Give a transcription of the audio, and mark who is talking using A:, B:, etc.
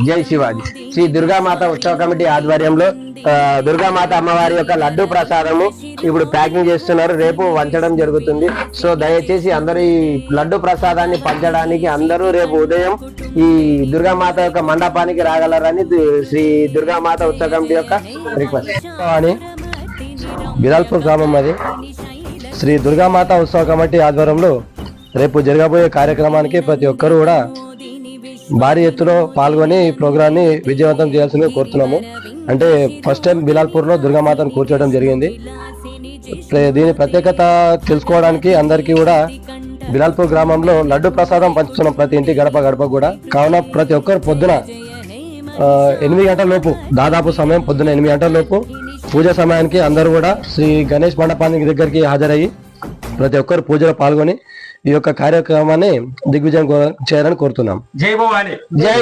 A: జై శివాజీ శ్రీ దుర్గామాత ఉత్సవ కమిటీ ఆధ్వర్యంలో దుర్గామాత అమ్మవారి యొక్క లడ్డు ప్రసాదము ఇప్పుడు ప్యాకింగ్ చేస్తున్నారు. రేపు వంచడం జరుగుతుంది. సో దయచేసి అందరూ ఈ లడ్డు ప్రసాదాన్ని పంచడానికి అందరూ రేపు ఉదయం ఈ దుర్గామాత యొక్క మండపానికి రాగలరని శ్రీ దుర్గామాత ఉత్సవ కమిటీ యొక్క రిక్వెస్ట్.
B: అని బిలాల్పూర్ గ్రామం అది. శ్రీ దుర్గామాత ఉత్సవ కమిటీ ఆధ్వర్యంలో రేపు జరగబోయే కార్యక్రమానికి ప్రతి ఒక్కరూ కూడా భారీ ఎత్తులో పాల్గొని ఈ ప్రోగ్రాన్ని విజయవంతం చేయాల్సిందిగా కోరుతున్నాము. అంటే ఫస్ట్ టైం బిలాల్పూర్లో దుర్గామాతను కూర్చోవడం జరిగింది. దీని ప్రత్యేకత తెలుసుకోవడానికి అందరికీ కూడా బిలాల్పూర్ గ్రామంలో లడ్డు ప్రసాదం పంచుతున్నాం ప్రతి ఇంటి గడప గడప కూడా. కావున ప్రతి ఒక్కరు పొద్దున 8 గంటల లోపు, దాదాపు సమయం పొద్దున 8 గంటల లోపు పూజ సమయానికి అందరూ కూడా శ్రీ గణేష్ మండపానికి దగ్గరికి హాజరయ్యి ప్రతి ఒక్కరు పూజలో పాల్గొని ఈ యొక్క కార్యక్రమాన్ని దిగ్విజయం చేయాలని కోరుతున్నాం.
A: జై భవాని. జై